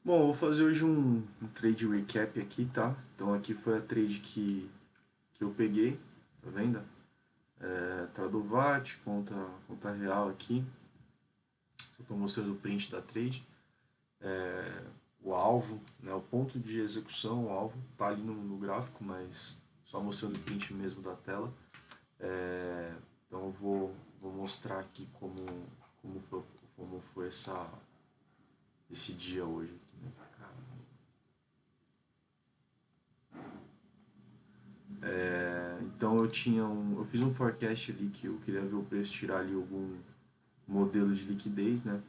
Bom, eu vou fazer hoje um trade recap aqui, tá? Então aqui foi a trade que eu peguei, tá vendo? Tradovat, conta real aqui. Só tô mostrando o print da trade. O alvo, né? O ponto de execução, o alvo, tá ali no gráfico, mas só mostrando o print mesmo da tela. Então eu vou mostrar aqui como foi, como foi esse dia hoje aqui, né? Então eu fiz um forecast ali que eu queria ver o preço tirar ali algum modelo de liquidez, né?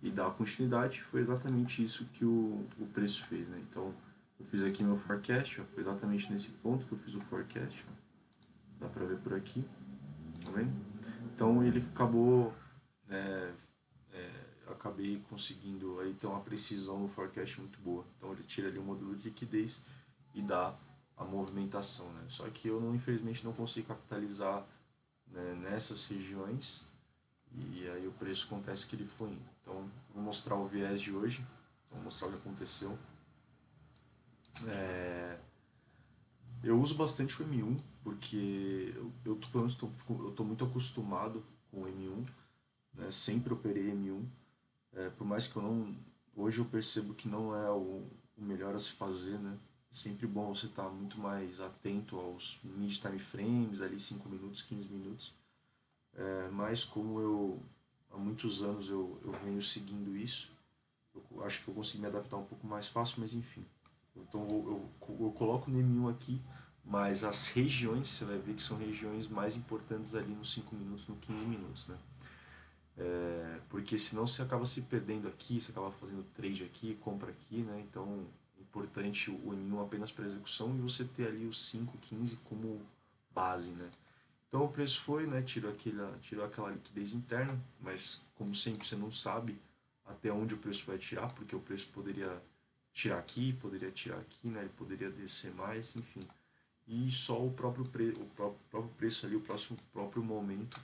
E dar continuidade, foi exatamente isso que o preço fez, né? Então eu fiz aqui meu forecast, ó, foi exatamente nesse ponto que eu fiz o forecast, ó. Dá pra ver por aqui, tá vendo? Então ele acabou, é, eu acabei conseguindo aí ter uma precisão no forecast muito boa. Então ele tira ali o modelo de liquidez e dá a movimentação, né? Só que eu não, infelizmente não consigo capitalizar, né, nessas regiões e aí o preço acontece que ele foi indo. Então vou mostrar o viés de hoje, vou mostrar o que aconteceu. Eu uso bastante o M1 porque pelo menos eu tô muito acostumado com o M1, né? Sempre operei M1. Por mais que eu não. Hoje eu percebo que não é o melhor a se fazer, né? É sempre bom você estar muito mais atento aos mid time frames, ali 5 minutos, 15 minutos. Mas como eu há muitos anos eu venho seguindo isso, eu acho que eu consegui me adaptar um pouco mais fácil, mas enfim. Então eu coloco no M1 aqui, mas as regiões, você vai ver que são regiões mais importantes ali nos 5 minutos, nos 15 minutos, né? Porque senão você acaba se perdendo aqui, você acaba fazendo trade aqui, compra aqui, né? Então é importante o M1 apenas para execução e você ter ali os 5, 15 como base, né? Então o preço foi, né? Tirou aquela liquidez interna, mas como sempre você não sabe até onde o preço vai tirar, porque o preço poderia tirar aqui, né? Ele poderia descer mais, enfim. E só o próprio preço ali, próprio momento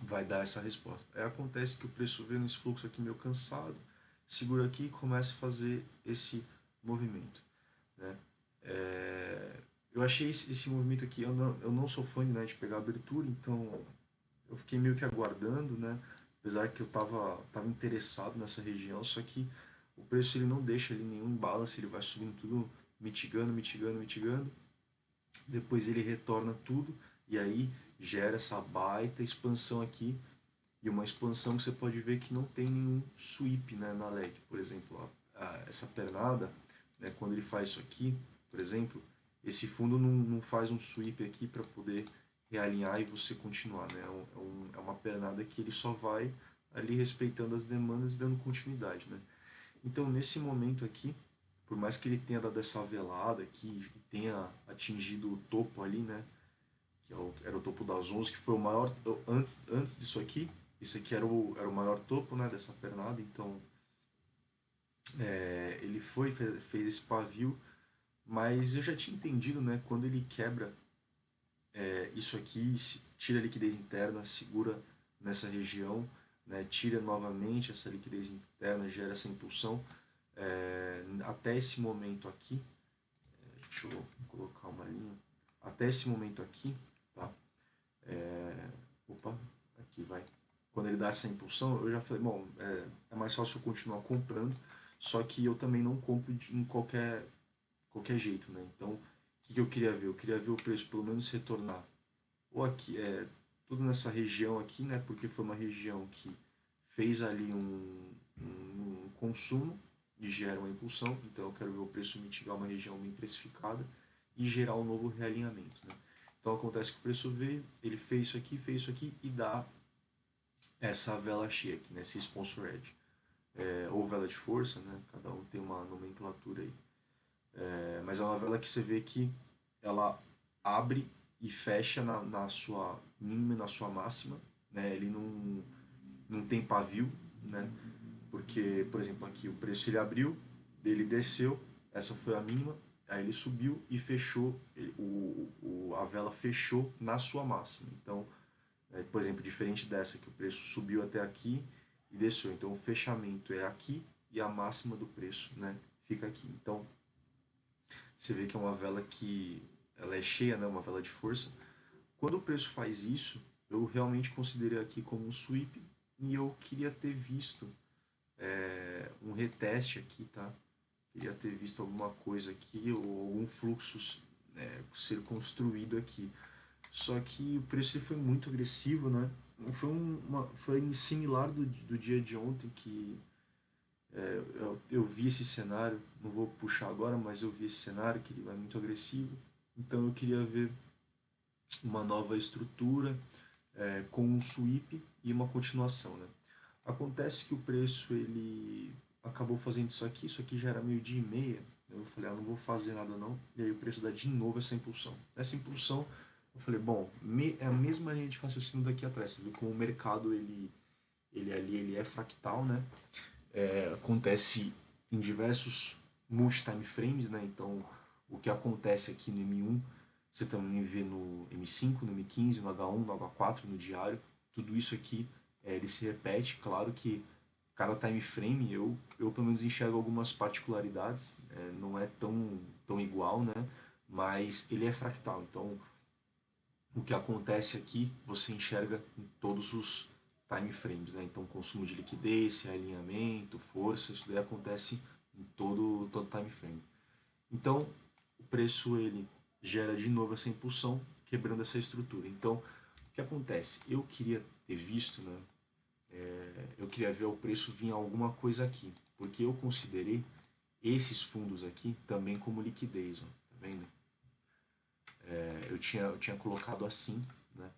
vai dar essa resposta. Aí acontece que o preço vê nesse fluxo aqui meio cansado, segura aqui e começa a fazer esse movimento, né? Eu achei esse movimento aqui, eu não sou fã, né, de pegar abertura, então eu fiquei meio que aguardando, né? Apesar que eu tava interessado nessa região, só que o preço ele não deixa ali nenhum imbalance, ele vai subindo tudo, mitigando, mitigando, mitigando, depois ele retorna tudo e aí gera essa baita expansão aqui e uma expansão que você pode ver que não tem nenhum sweep, né, na leg. Por exemplo, essa pernada, né, quando ele faz isso aqui, por exemplo, esse fundo não faz um sweep aqui para poder realinhar e você continuar. Né? É uma pernada que ele só vai ali respeitando as demandas e dando continuidade. Né? Então, nesse momento aqui, por mais que ele tenha dado essa velada aqui e tenha atingido o topo ali, né, que era o topo das 11, que foi o maior antes disso aqui. Isso aqui era o maior topo, né, dessa pernada, então ele fez esse pavio, mas eu já tinha entendido, né, quando ele quebra isso aqui, tira a liquidez interna, segura nessa região, né, tira novamente essa liquidez interna, gera essa impulsão, até esse momento aqui, deixa eu colocar uma linha, até esse momento aqui, tá? Opa, aqui vai. Quando ele dá essa impulsão, eu já falei, bom, é mais fácil eu continuar comprando, só que eu também não compro em qualquer jeito, né? Então, o que eu queria ver? Eu queria ver o preço pelo menos retornar, ou aqui, tudo nessa região aqui, né? Porque foi uma região que fez ali um consumo e gera uma impulsão, então eu quero ver o preço mitigar uma região bem precificada e gerar um novo realinhamento, né? Então acontece que o preço veio, ele fez isso aqui e dá essa vela cheia aqui, né? Esse sponsor edge. Ou vela de força, né? Cada um tem uma nomenclatura aí. Mas é uma vela que você vê que ela abre e fecha na sua mínima e na sua máxima, né? Ele não tem pavio, né? Porque, por exemplo, aqui o preço ele abriu, ele desceu, essa foi a mínima, aí ele subiu e fechou, a vela fechou na sua máxima. Então, por exemplo, diferente dessa que o preço subiu até aqui e desceu. Então o fechamento é aqui e a máxima do preço, né, fica aqui. Então, você vê que é uma vela que ela é cheia, né, uma vela de força. Quando o preço faz isso, eu realmente considerei aqui como um sweep e eu queria ter visto um reteste aqui, tá? Queria ter visto alguma coisa aqui ou algum fluxo ser construído aqui. Só que o preço ele foi muito agressivo, né? Foi similar do dia de ontem que eu vi esse cenário, não vou puxar agora, mas eu vi esse cenário que ele vai muito agressivo. Então eu queria ver uma nova estrutura com um sweep e uma continuação, né? Acontece que o preço ele acabou fazendo isso aqui já era meio-dia e meia. Eu falei, não vou fazer nada não. E aí o preço dá de novo essa impulsão. Essa impulsão, eu falei, bom, é a mesma linha de raciocínio daqui atrás. Você vê como o mercado ele é fractal, né? Acontece em diversos multi-time frames, né? Então, o que acontece aqui no M1, você também vê no M5, no M15, no H1, no H4, no diário. Tudo isso aqui, ele se repete. Claro que cada time frame eu pelo menos enxergo algumas particularidades, não é tão igual, né? Mas ele é fractal. Então, o que acontece aqui você enxerga em todos os time frames, né? Então, consumo de liquidez, alinhamento, força, isso daí acontece em todo time frame. Então, o preço ele gera de novo essa impulsão, quebrando essa estrutura. Então, o que acontece? Eu queria ter visto, né? Eu queria ver o preço vir alguma coisa aqui, porque eu considerei esses fundos aqui também como liquidez, ó, tá vendo? Eu tinha colocado assim, né?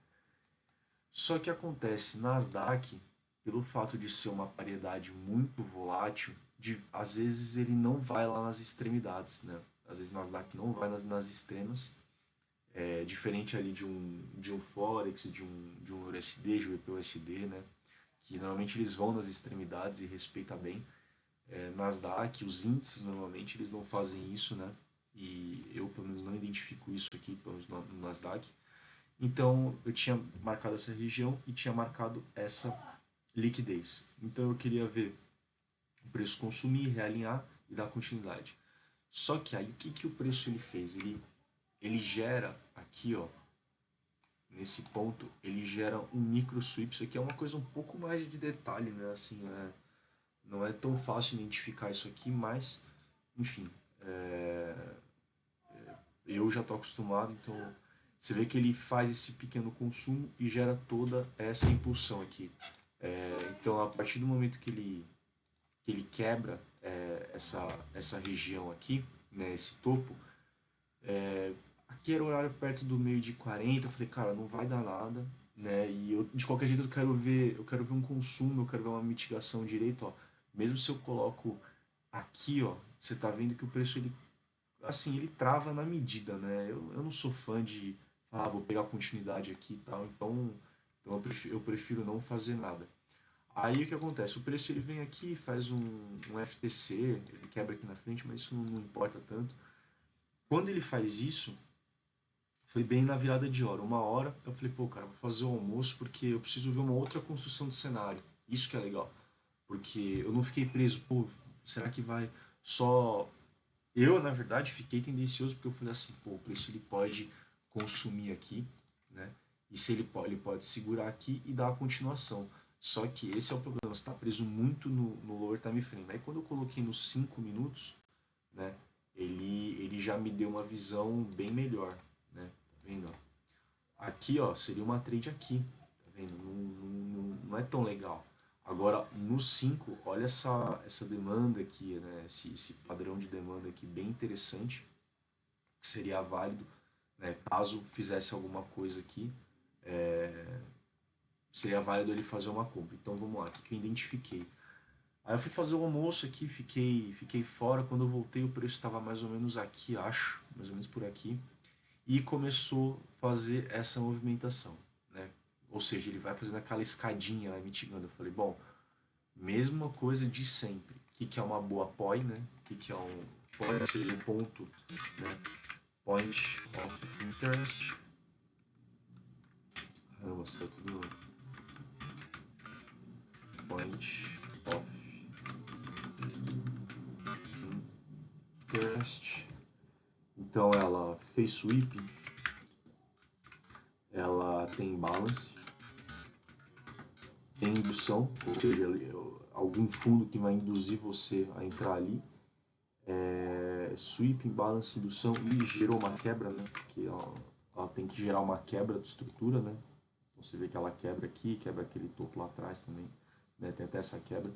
Só que acontece, Nasdaq, pelo fato de ser uma paridade muito volátil, às vezes ele não vai lá nas extremidades, né? Às vezes Nasdaq não vai nas extremas, diferente ali de um Forex, de um USD, de um BPUSD, né? Que normalmente eles vão nas extremidades e respeita bem. Nasdaq, os índices normalmente eles não fazem isso, né? E eu pelo menos não identifico isso aqui, pelo menos no Nasdaq. Então eu tinha marcado essa região e tinha marcado essa liquidez. Então eu queria ver o preço consumir, realinhar e dar continuidade. Só que aí o que o preço ele fez? Ele gera aqui, ó, nesse ponto, ele gera um micro sweep. Isso aqui é uma coisa um pouco mais de detalhe, né? Assim, não é tão fácil identificar isso aqui, mas, enfim, eu já estou acostumado, então você vê que ele faz esse pequeno consumo e gera toda essa impulsão aqui. Então, a partir do momento que ele quebra essa região aqui, né, esse topo, aqui era o horário perto do meio de 40, eu falei, cara, não vai dar nada, né? E eu, de qualquer jeito eu quero ver um consumo, eu quero ver uma mitigação direito, ó. Mesmo se eu coloco aqui, ó, você tá vendo que o preço ele assim, ele trava na medida, né? Eu não sou fã de falar, vou pegar continuidade aqui e tal, então eu prefiro não fazer nada. Aí o que acontece? O preço ele vem aqui, faz um FTC, ele quebra aqui na frente, mas isso não importa tanto. Quando ele faz isso, foi bem na virada de hora. Uma hora eu falei, pô, cara, vou fazer o almoço porque eu preciso ver uma outra construção de cenário. Isso que é legal. Porque eu não fiquei preso, pô, será que vai só. Eu, na verdade, fiquei tendencioso porque eu falei assim, pô, o preço ele pode consumir aqui, né? E se ele pode segurar aqui e dar a continuação. Só que esse é o problema, você está preso muito no lower time frame. Aí quando eu coloquei nos 5 minutos, né? Ele já me deu uma visão bem melhor, né? Tá vendo? Aqui, ó, seria uma trade aqui, tá vendo? Não é tão legal. Agora, no 5 olha essa demanda aqui, né? Esse padrão de demanda aqui bem interessante, que seria válido, né? Caso fizesse alguma coisa aqui, seria válido ele fazer uma compra. Então, vamos lá, o que eu identifiquei? Aí eu fui fazer o almoço aqui, fiquei fora. Quando eu voltei, o preço estava mais ou menos aqui, acho, mais ou menos por aqui. E começou a fazer essa movimentação, né? Ou seja, ele vai fazendo aquela escadinha, vai mitigando. Eu falei, bom, mesma coisa de sempre. O que é uma boa POI, né? O que é um POI? Seria um ponto, né? Point of Interest. Eu vou mostrar tudo. Point of test. Então ela fez sweep, ela tem balance, tem indução, ou seja, algum fundo que vai induzir você a entrar ali. Sweep, balance, indução e gerou uma quebra, né? Porque ela tem que gerar uma quebra de estrutura, né? Então você vê que ela quebra aqui, quebra aquele topo lá atrás também, né? Tem até essa quebra.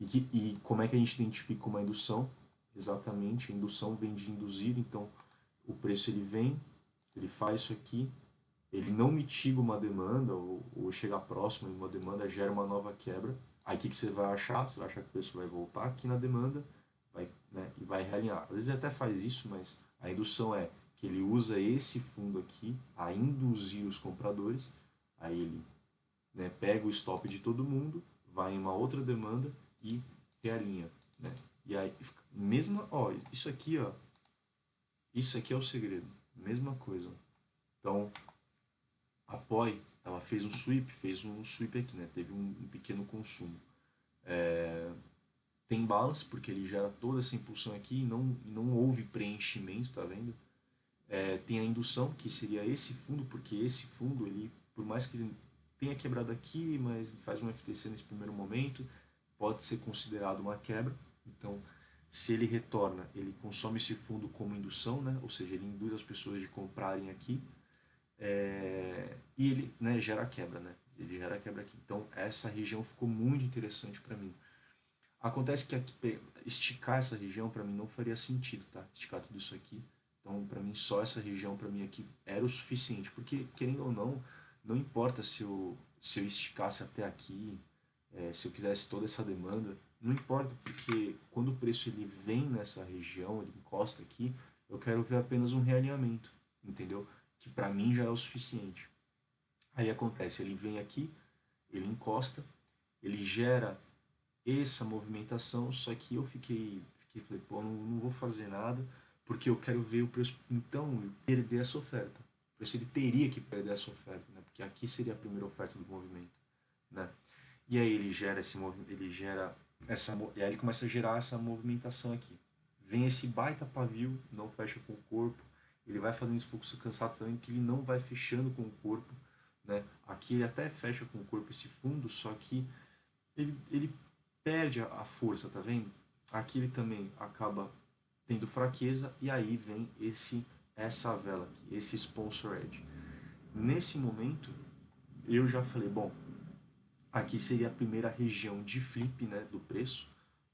E como é que a gente identifica uma indução? Exatamente, a indução vem de induzir, então o preço ele vem, ele faz isso aqui, ele não mitiga uma demanda ou chega próximo de uma demanda, gera uma nova quebra. Aí o que você vai achar? Você vai achar que o preço vai voltar aqui na demanda, vai, né, e vai realinhar. Às vezes até faz isso, mas a indução é que ele usa esse fundo aqui a induzir os compradores, aí ele, né, pega o stop de todo mundo, vai em uma outra demanda e realinha, né? E aí, mesma, ó, isso aqui é o segredo, mesma coisa. Então, a POI, ela fez um sweep aqui, né? Teve um pequeno consumo. Tem balance, porque ele gera toda essa impulsão aqui e não houve preenchimento, tá vendo? Tem a indução, que seria esse fundo, porque esse fundo, ele, por mais que ele tenha quebrado aqui, mas faz um FTC nesse primeiro momento, pode ser considerado uma quebra. Então, se ele retorna, ele consome esse fundo como indução, né? Ou seja, ele induz as pessoas de comprarem aqui, e ele, né, gera a quebra, né? Ele gera a quebra aqui. Então, essa região ficou muito interessante para mim. Acontece que aqui, esticar essa região para mim não faria sentido, tá? Esticar tudo isso aqui. Então, para mim, só essa região para mim aqui era o suficiente, porque querendo ou não, não importa se eu esticasse até aqui, se eu quisesse toda essa demanda, não importa, porque quando o preço ele vem nessa região, ele encosta aqui, eu quero ver apenas um realinhamento, entendeu? Que para mim já é o suficiente. Aí acontece, ele vem aqui, ele encosta, ele gera essa movimentação, só que eu falei, pô, não vou fazer nada, porque eu quero ver o preço, então, perder essa oferta. O preço ele teria que perder essa oferta, né? Porque aqui seria a primeira oferta do movimento, né? E aí ele gera esse ele gera e aí ele começa a gerar essa movimentação aqui. Vem esse baita pavio, não fecha com o corpo, ele vai fazendo esse fluxo cansado também, que ele não vai fechando com o corpo, né? Aqui ele até fecha com o corpo esse fundo, só que ele perde a força, tá vendo? Aqui ele também acaba tendo fraqueza e aí vem essa vela aqui, esse sponsor edge. Nesse momento, eu já falei, bom, aqui seria a primeira região de flip, né, do preço,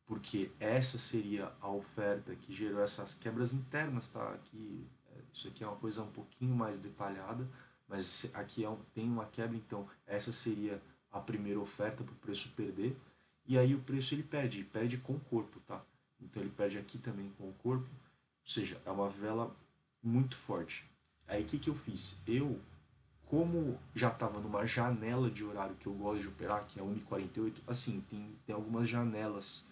porque essa seria a oferta que gerou essas quebras internas, tá? Aqui, isso aqui é uma coisa um pouquinho mais detalhada, mas aqui tem uma quebra, então essa seria a primeira oferta para o preço perder, e aí o preço ele perde com o corpo, tá? Então ele perde aqui também com o corpo, ou seja, é uma vela muito forte. Aí o que eu fiz? Como já estava numa janela de horário que eu gosto de operar, que é 1h48, assim, tem algumas janelas,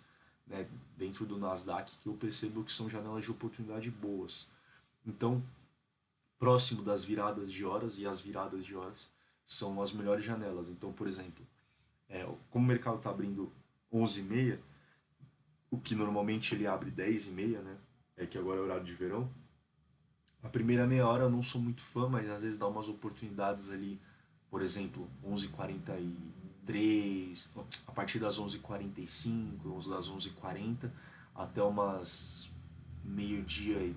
né, dentro do Nasdaq que eu percebo que são janelas de oportunidade boas. Então, próximo das viradas de horas, e as viradas de horas são as melhores janelas. Então, por exemplo, como o mercado está abrindo 11h30, o que normalmente ele abre 10h30, né, que agora é horário de verão, a primeira meia hora eu não sou muito fã, mas às vezes dá umas oportunidades ali, por exemplo, 11h43, a partir das 11h45, das 11h40, até umas meio-dia e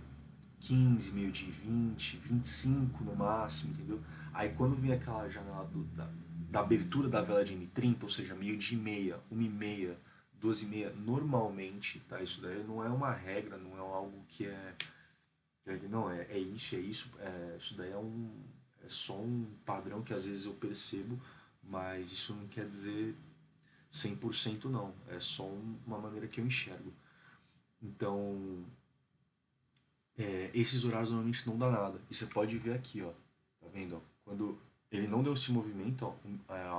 15, meio-dia e 20, 25 no máximo, entendeu? Aí quando vem aquela janela da abertura da vela de M30, ou seja, meio-dia e meia, 1h30, 2h30, normalmente, tá? Isso daí não é uma regra, não é algo que não, isso daí é só um padrão que às vezes eu percebo, mas isso não quer dizer 100% não, é só uma maneira que eu enxergo. Então, esses horários normalmente não dá nada, e você pode ver aqui, ó, tá vendo? Ó, quando ele não deu esse movimento, ó,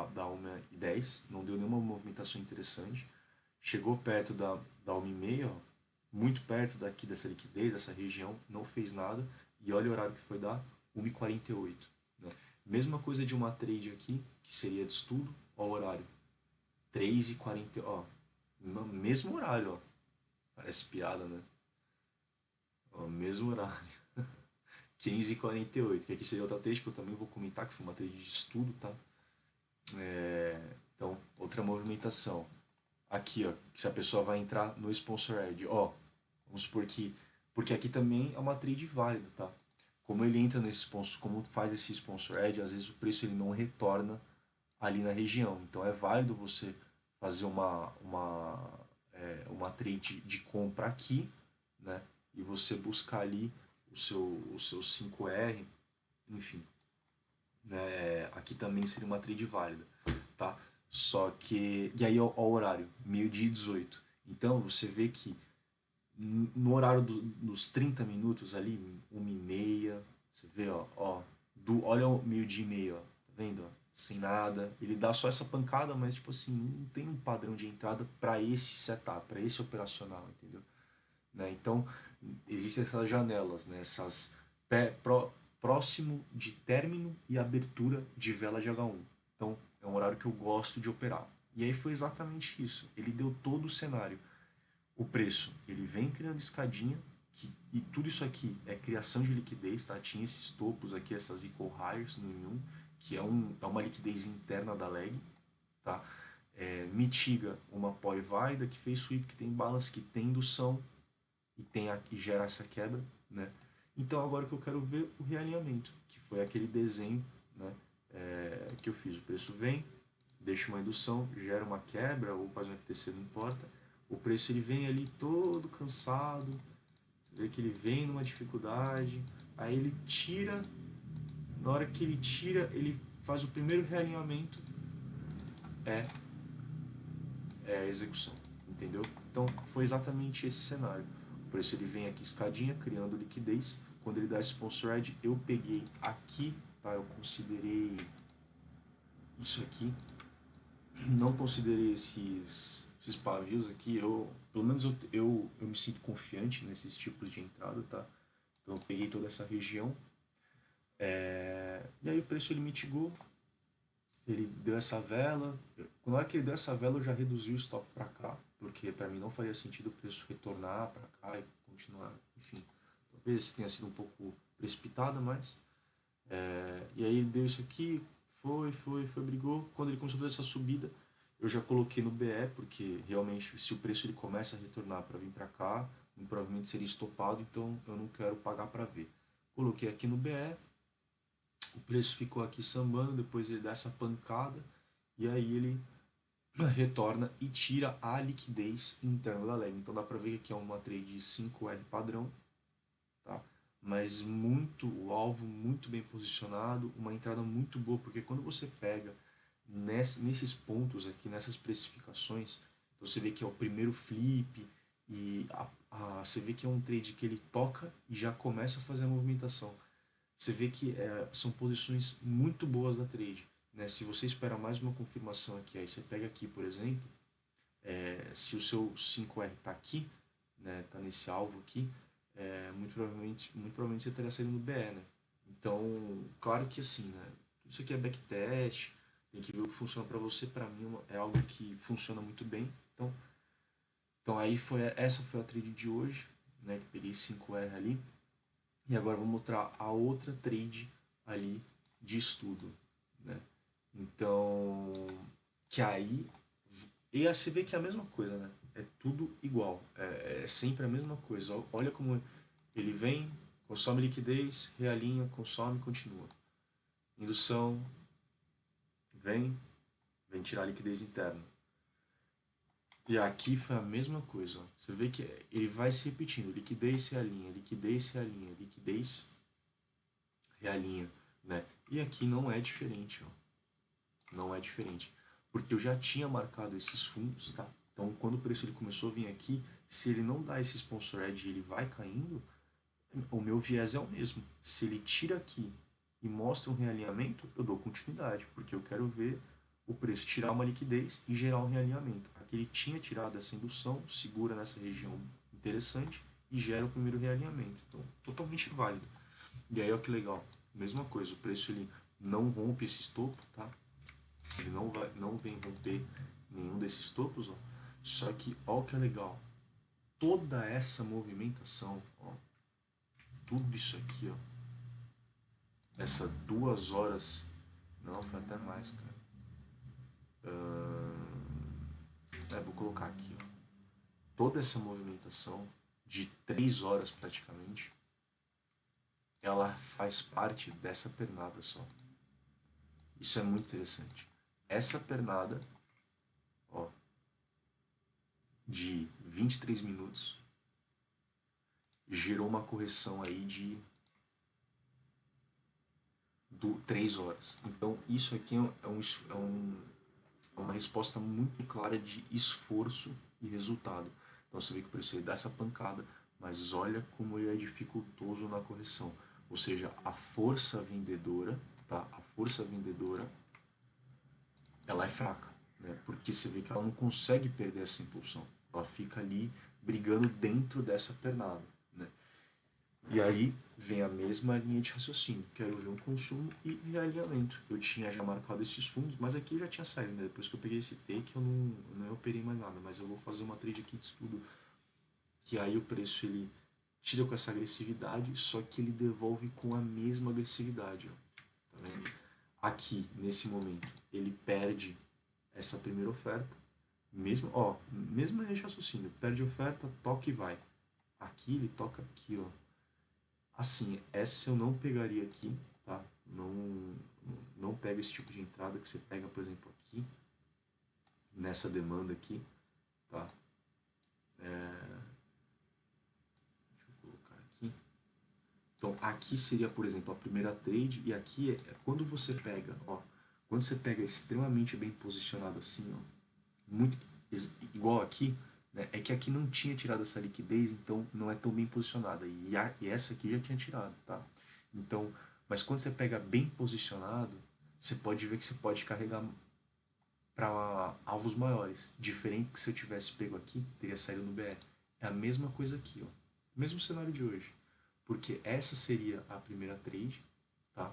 da 1h10, não deu nenhuma movimentação interessante, chegou perto da 1h30, ó, muito perto daqui dessa liquidez, dessa região, não fez nada, e olha o horário que foi dar, 1h48. Né? Mesma coisa de uma trade aqui, que seria de estudo, ó o horário, 3h40, ó, mesmo horário, ó, parece piada, né? Ó, mesmo horário. 15h48, que aqui seria outra trade que eu também vou comentar, que foi uma trade de estudo, tá? Então, outra movimentação. Aqui, ó, se a pessoa vai entrar no sponsor ad, ó, vamos supor que, porque aqui também é uma trade válida, tá? Como ele entra nesse sponsor, como faz esse sponsor ad, às vezes o preço ele não retorna ali na região. Então é válido você fazer uma trade de compra aqui, né? E você buscar ali o seu 5R, enfim, né? Aqui também seria uma trade válida, tá? Só que. E aí, ó, o horário, meio-dia e 18. Então, você vê que no horário dos 30 minutos ali, 1h30, você vê, olha o meio-dia e meio, ó, tá vendo? Ó, sem nada. Ele dá só essa pancada, mas, tipo assim, não tem um padrão de entrada para esse setup, para esse operacional, entendeu? Né? Então, existem essas janelas, né? Essas próximo de término e abertura de vela de H1. Então, é um horário que eu gosto de operar. E aí foi exatamente isso. Ele deu todo o cenário. O preço, ele vem criando escadinha, e tudo isso aqui é criação de liquidez, tá? Tinha esses topos aqui, essas equal highs no M1, que é uma liquidez interna da leg, tá? Mitiga uma poly válida que fez sweep, que tem balance, que tem indução, e gera essa quebra, né? Então agora que eu quero ver o realinhamento, que foi aquele desenho, né, que eu fiz. O preço vem, deixa uma indução, gera uma quebra ou faz um FTC, não importa. O preço ele vem ali todo cansado, você vê que ele vem numa dificuldade, aí ele tira, na hora que ele tira, ele faz o primeiro realinhamento, é, é a execução, entendeu? Então foi exatamente esse cenário. O preço ele vem aqui escadinha, criando liquidez. Quando ele dá esse sponsored, eu peguei aqui, tá? Eu considerei isso aqui, não considerei esses pavios aqui. Pelo menos eu me sinto confiante nesses tipos de entrada, tá? Então eu peguei toda essa região. E aí o preço ele mitigou, ele deu essa vela. Na hora que ele deu essa vela, eu já reduzi o stop para cá, porque para mim não faria sentido o preço retornar para cá e continuar. Enfim, talvez tenha sido um pouco precipitada, mas. E aí ele deu isso aqui, brigou. Quando ele começou a fazer essa subida, eu já coloquei no BE, porque realmente, se o preço ele começa a retornar para vir para cá, provavelmente seria estopado, então eu não quero pagar para ver. Coloquei aqui no BE, o preço ficou aqui sambando, depois ele dá essa pancada e aí ele retorna e tira a liquidez interna da leg. Então dá para ver que aqui é uma trade 5R padrão, tá? Mas muito, o alvo muito bem posicionado, uma entrada muito boa, porque quando você pega nesses pontos aqui, nessas precificações, então você vê que é o primeiro flip e você vê que é um trade que ele toca e já começa a fazer a movimentação. Você vê que são posições muito boas da trade. Né? Se você espera mais uma confirmação aqui, aí você pega aqui, por exemplo, se o seu 5R está aqui, né, tá nesse alvo aqui, muito provavelmente você estaria saindo no BE, né? Então, claro que assim, né, isso aqui é backtest, tem que ver o que funciona para você. Para mim é algo que funciona muito bem. Então aí essa foi a trade de hoje, né, que peguei 5R ali. E agora vou mostrar a outra trade ali de estudo, né? Então, que aí e você vê que é a mesma coisa, né? É tudo igual, é sempre a mesma coisa. Olha como ele vem, consome liquidez, realinha, consome, continua. Indução, vem tirar a liquidez interna. E aqui foi a mesma coisa. Ó. Você vê que ele vai se repetindo, liquidez, realinha, liquidez, realinha, liquidez, realinha, né? E aqui não é diferente, ó. Não é diferente. Porque eu já tinha marcado esses fundos, tá? Então, quando o preço ele começou a vir aqui, se ele não dá esse sponsor edge e ele vai caindo, o meu viés é o mesmo. Se ele tira aqui e mostra um realinhamento, eu dou continuidade, porque eu quero ver o preço tirar uma liquidez e gerar um realinhamento. Aqui ele tinha tirado essa indução, segura nessa região interessante e gera o primeiro realinhamento. Então, totalmente válido. E aí, olha que legal. Mesma coisa, o preço ele não rompe esse topo, tá? Ele não vem romper nenhum desses topos, ó. Só que, olha que é legal. Toda essa movimentação, ó, tudo isso aqui, ó, essa 2 horas, não, foi até mais, cara. Vou colocar aqui, ó, toda essa movimentação de 3 horas praticamente, ela faz parte dessa pernada só. Isso é muito interessante. Essa pernada, ó, de 23 minutos, gerou uma correção aí de 3 horas. Então, isso aqui é uma resposta muito clara de esforço e resultado. Então, você vê que o preço ele dá essa pancada, mas olha como ele é dificultoso na correção. Ou seja, a força vendedora, tá? A força vendedora, ela é fraca, né? Porque você vê que ela não consegue perder essa impulsão. Ela fica ali brigando dentro dessa pernada, né? E aí vem a mesma linha de raciocínio. Quero ver um consumo e realinhamento. Eu tinha já marcado esses fundos, mas aqui eu já tinha saído, né? Depois que eu peguei esse take, eu não operei mais nada. Mas eu vou fazer uma trade aqui de estudo, que aí o preço ele tira com essa agressividade, só que ele devolve com a mesma agressividade. Ó. Tá vendo? Aqui, nesse momento, ele perde essa primeira oferta. Mesmo linha de raciocínio. Perde oferta, toca e vai. Aqui ele toca aqui, ó. Assim, essa eu não pegaria aqui, tá? Não pega esse tipo de entrada que você pega, por exemplo, aqui, nessa demanda aqui, tá? Deixa eu colocar aqui. Então, aqui seria, por exemplo, a primeira trade, e aqui é quando você pega, ó, quando você pega extremamente bem posicionado assim, ó, muito igual aqui, né? É que aqui não tinha tirado essa liquidez, então não é tão bem posicionada. E essa aqui já tinha tirado, tá? Então, mas quando você pega bem posicionado, você pode ver que você pode carregar para alvos maiores. Diferente que se eu tivesse pego aqui, teria saído no BR. É a mesma coisa aqui, ó. Mesmo cenário de hoje. Porque essa seria a primeira trade, tá?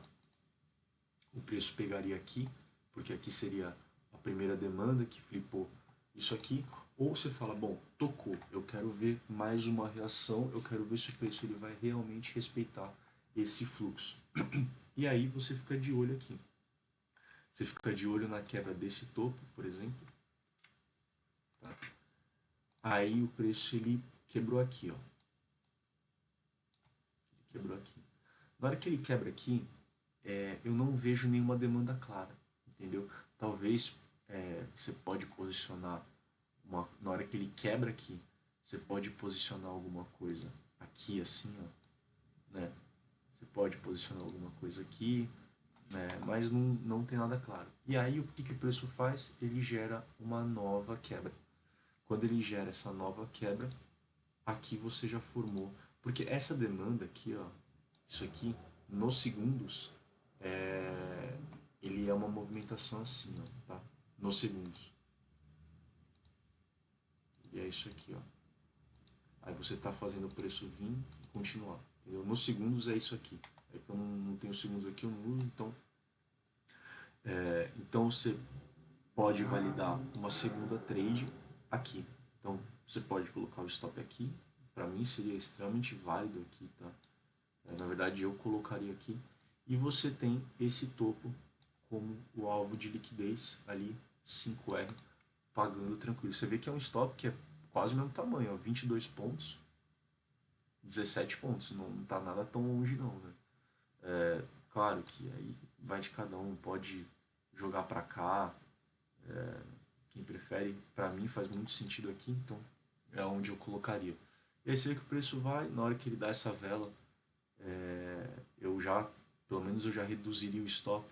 O preço pegaria aqui, porque aqui seria a primeira demanda que flipou isso aqui. Ou você fala, bom, tocou, eu quero ver mais uma reação, eu quero ver se o preço ele vai realmente respeitar esse fluxo. E aí você fica de olho aqui. Você fica de olho na quebra desse topo, por exemplo. Tá? Aí o preço ele quebrou aqui, ó. Ele quebrou aqui. Na hora que ele quebra aqui, eu não vejo nenhuma demanda clara, entendeu? Talvez você pode posicionar na hora que ele quebra aqui, você pode posicionar alguma coisa aqui assim, ó, né? Você pode posicionar alguma coisa aqui, né? Mas não tem nada claro. E aí o que o preço faz? Ele gera uma nova quebra. Quando ele gera essa nova quebra, aqui você já formou. Porque essa demanda aqui, ó, isso aqui, nos segundos, ele é uma movimentação assim, ó, tá? Nos segundos. E é isso aqui, ó. Aí você está fazendo o preço vir e continuar. Entendeu? Nos segundos é isso aqui. É que eu não tenho segundos aqui, eu não uso, então você pode validar uma segunda trade aqui. Então você pode colocar o stop aqui. Para mim seria extremamente válido aqui, tá? Na verdade eu colocaria aqui. E você tem esse topo como o alvo de liquidez ali, 5R, pagando tranquilo. Você vê que é um stop que é quase o mesmo tamanho, ó, 22 pontos, 17 pontos, não está nada tão longe não, né? Claro que aí vai de cada um, pode jogar para cá, quem prefere, para mim faz muito sentido aqui, então é onde eu colocaria. E aí você vê que o preço vai, na hora que ele dá essa vela, eu já, pelo menos eu já reduziria o stop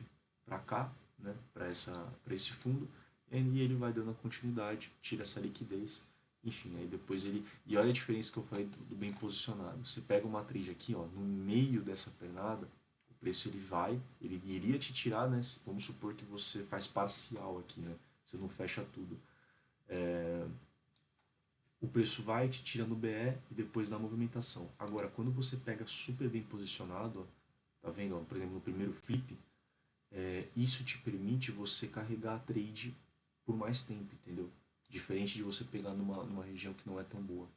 para cá, né, para esse fundo, e ele vai dando a continuidade, tira essa liquidez, enfim, aí depois ele... E olha a diferença que eu falei do bem posicionado. Você pega uma trade aqui, ó, no meio dessa pernada, o preço ele iria te tirar, né, vamos supor que você faz parcial aqui, né, você não fecha tudo. O preço vai, te tira no BE e depois da movimentação. Agora, quando você pega super bem posicionado, ó, tá vendo, ó, por exemplo, no primeiro flip, isso te permite você carregar a trade por mais tempo, entendeu? Diferente de você pegar numa região que não é tão boa.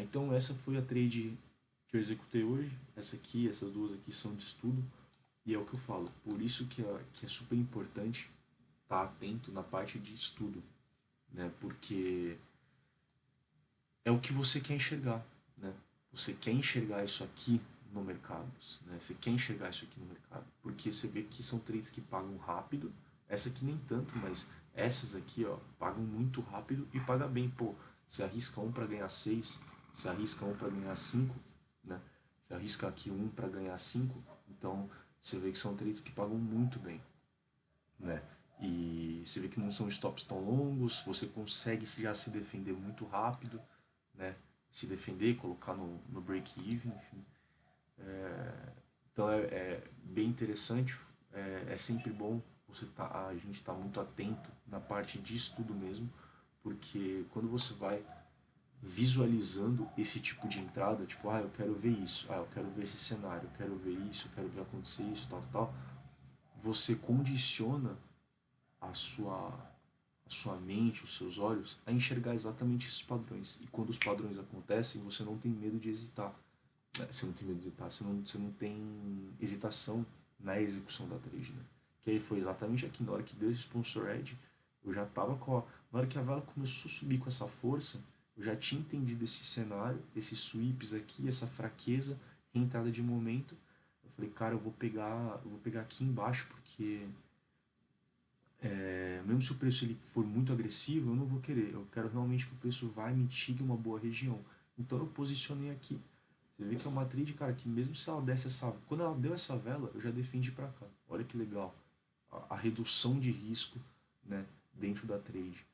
Então essa foi a trade que eu executei hoje, essa aqui, essas duas aqui são de estudo, e é o que eu falo. Por isso que é super importante estar atento na parte de estudo, né? Porque é o que você quer enxergar, né? Você quer enxergar isso aqui no mercado, né? Você quer enxergar isso aqui no mercado, porque você vê que são trades que pagam rápido, essa aqui nem tanto, mas essas aqui, ó, pagam muito rápido e paga bem, pô. Você arrisca um para ganhar 6, você arrisca um para ganhar 5, né? Você arrisca aqui um para ganhar 5, então você vê que são trades que pagam muito bem, né? E você vê que não são stops tão longos, você consegue já se defender muito rápido, né? Se defender, colocar no break-even, enfim. Então é bem interessante, é sempre bom a gente estar muito atento na parte de estudo mesmo, porque quando você vai visualizando esse tipo de entrada, tipo, eu quero ver isso, eu quero ver esse cenário, eu quero ver isso, eu quero ver acontecer isso, tal, tal, você condiciona a sua, a sua mente, os seus olhos, a enxergar exatamente esses padrões. E quando os padrões acontecem, você não tem medo de hesitar. Você não tem medo de hesitar, você não tem hesitação na execução da trade, né? Que aí foi exatamente aqui, na hora que deu esse sponsor edge, eu já tava com a... Na hora que a vela começou a subir com essa força, eu já tinha entendido esse cenário, esses sweeps aqui, essa fraqueza, entrada de momento. Eu falei, cara, eu vou pegar aqui embaixo, porque mesmo se o preço ele for muito agressivo, eu não vou querer. Eu quero realmente que o preço vá e mitigue uma boa região. Então eu posicionei aqui. Você vê que é uma trade, cara, que mesmo se ela desse essa... Quando ela deu essa vela, eu já defendi para cá. Olha que legal. A redução de risco, né, dentro da trade.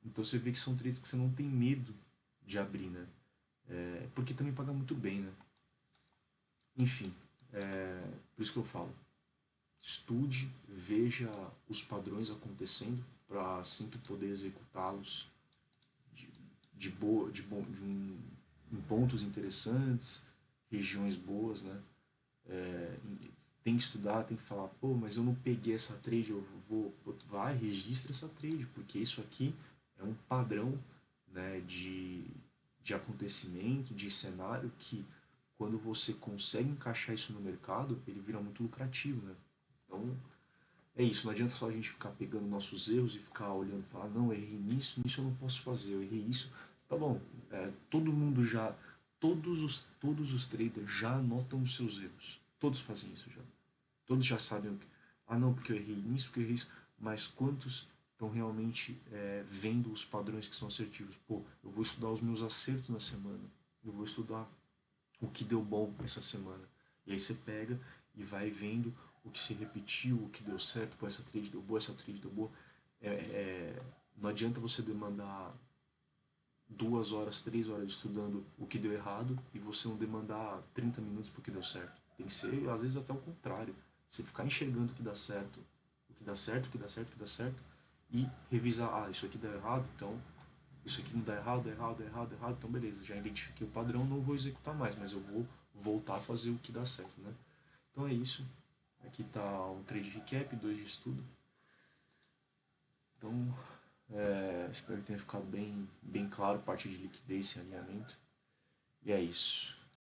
Então você vê que são trades que você não tem medo de abrir, né? Porque também paga muito bem, né? Enfim, por isso que eu falo. Estude, veja os padrões acontecendo para sempre poder executá-los de, em pontos interessantes, regiões boas, né? Tem que estudar, tem que falar, pô, mas eu não peguei essa trade, eu vou, vai, registra essa trade, porque isso aqui é um padrão, né, de acontecimento, de cenário que quando você consegue encaixar isso no mercado, ele vira muito lucrativo, né? Então, é isso, não adianta só a gente ficar pegando nossos erros e ficar olhando e falar, não, eu errei nisso, nisso eu não posso fazer, eu errei isso. Tá bom, todo mundo já, todos os traders já anotam os seus erros. Todos fazem isso já. Todos já sabem o que, não, porque eu errei nisso, porque eu errei isso. Mas quantos estão realmente vendo os padrões que são assertivos? Pô, eu vou estudar os meus acertos na semana. Eu vou estudar o que deu bom essa semana. E aí você pega e vai vendo o que se repetiu, o que deu certo, pô, essa trade deu boa, essa trade deu boa. Não adianta você demandar 2 horas, 3 horas estudando o que deu errado e você não demandar 30 minutos porque deu certo. Tem que ser, às vezes, até o contrário. Você ficar enxergando o que dá certo, o que dá certo, o que dá certo, o que dá certo, e revisar, isso aqui dá errado, então isso aqui não dá errado, dá errado, dá errado, dá errado, então beleza, já identifiquei o padrão, não vou executar mais, mas eu vou voltar a fazer o que dá certo, né? Então é isso. Aqui tá um trade recap, 2 de estudo. Então, espero que tenha ficado bem claro parte de liquidez e alinhamento. E é isso.